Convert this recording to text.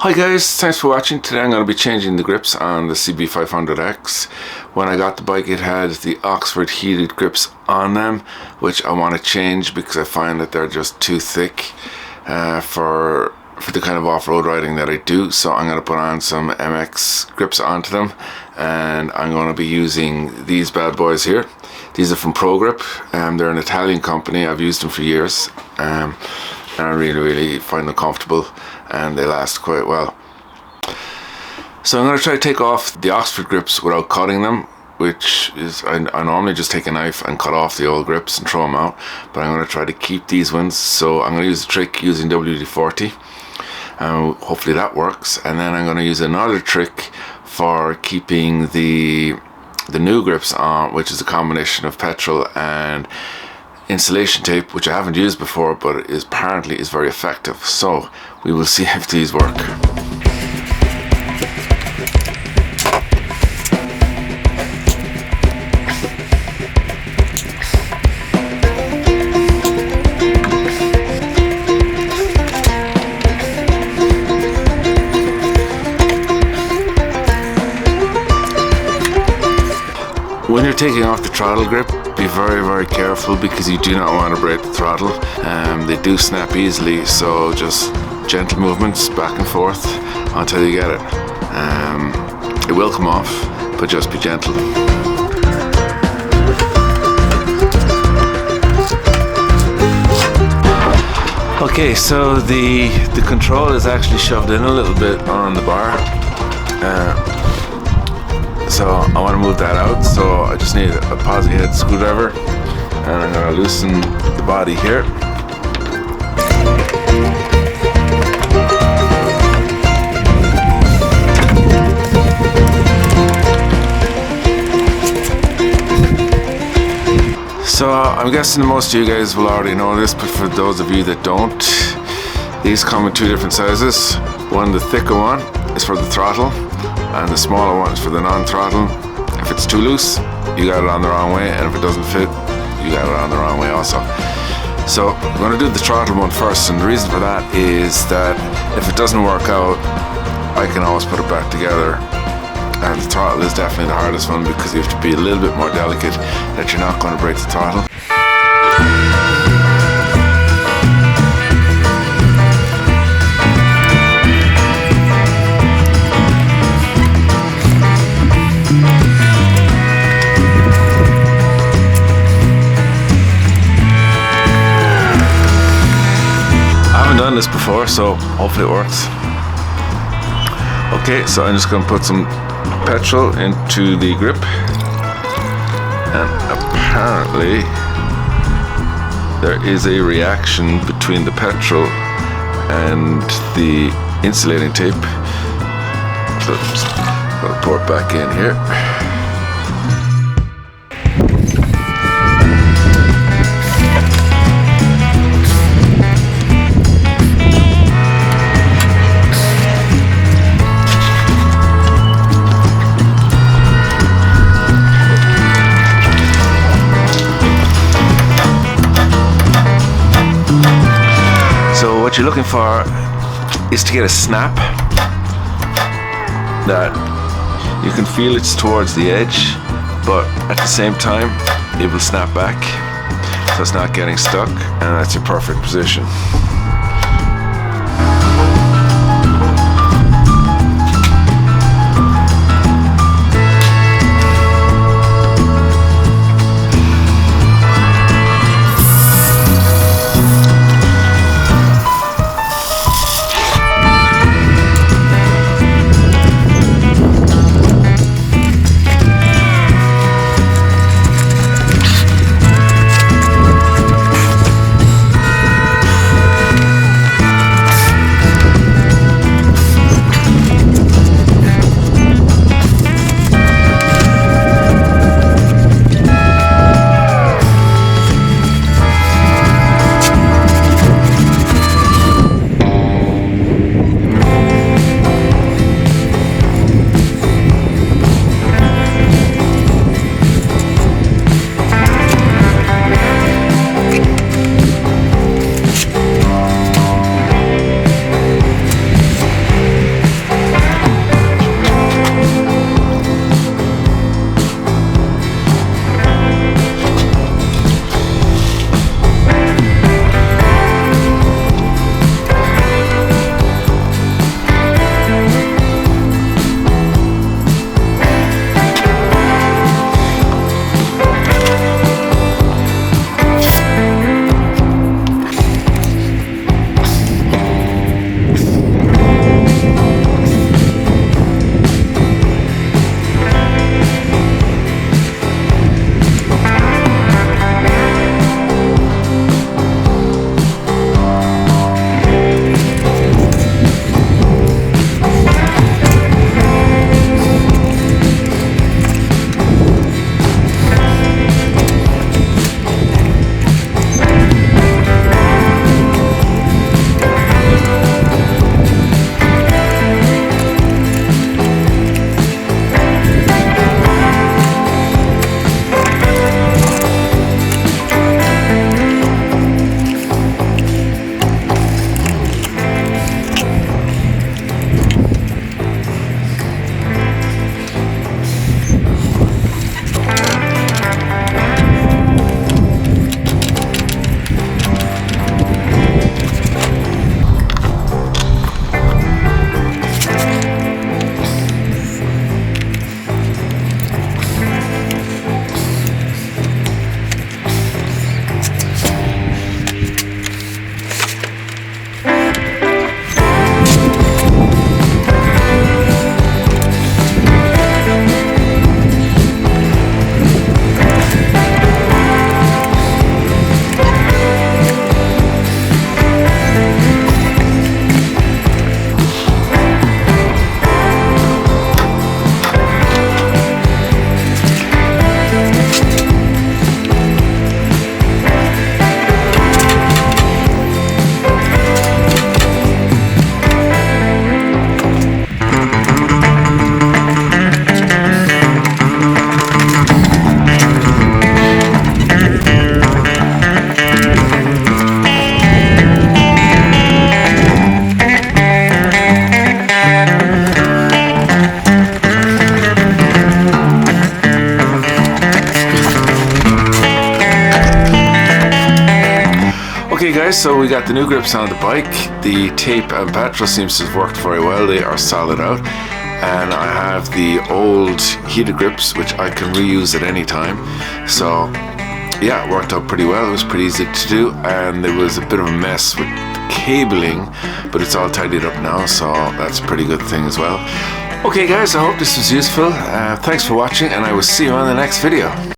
Hi guys, thanks for watching. Today I'm going to be changing the grips on the CB500X. When I got the bike it had the Oxford heated grips on them, which I want to change because I find that they're just too thick for the kind of off-road riding that I do. So I'm going to put on some MX grips onto them, and I'm going to be using these bad boys here. These are from PROGRIP. They're an Italian company. I've used them for years, and I really find them comfortable and they last quite well. So I'm going to try to take off the Oxford grips without cutting them, which is, I normally just take a knife and cut off the old grips and throw them out, but I'm going to try to keep these ones. So I'm going to use the trick using WD-40. Hopefully that works, and then I'm going to use another trick for keeping the new grips on, which is a combination of petrol and insulation tape, which I haven't used before, but apparently is very effective. So we will see if these work. When you're taking off the throttle grip, be very careful because you do not want to break the throttle. They do snap easily, so just gentle movements back and forth until you get it. It will come off, but just be gentle. Okay, so the control is actually shoved in a little bit on the bar. So I want to move that out, so I just need a posi head screwdriver, and I'm going to loosen the body here. So I'm guessing most of you guys will already know this, but for those of you that don't, these come in two different sizes. One, the thicker one, is for the throttle, and the smaller one is for the non-throttle. If it's too loose, you got it on the wrong way, and if it doesn't fit, you got it on the wrong way also. So I'm going to do the throttle one first, and the reason for that is that if it doesn't work out, I can always put it back together. And the throttle is definitely the hardest one because you have to be a little bit more delicate that you're not going to break the throttle. Done this before, so hopefully it works. Okay, so I'm just going to put some petrol into the grip, and apparently there is a reaction between the petrol and the insulating tape. So I'm just going to pour it back in here. What you're looking for is to get a snap that you can feel it's towards the edge, but at the same time it will snap back, so it's not getting stuck, and that's your perfect position. guys, so we got the new grips on the bike. The tape and petrol seems to have worked very well. They are solid out. And I have the old heated grips, which I can reuse at any time. So yeah, it worked out pretty well. It was pretty easy to do, and there was a bit of a mess with the cabling, but it's all tidied up now, so that's a pretty good thing as well. Okay guys, I hope this was useful. Thanks for watching, and I will see you on the next video.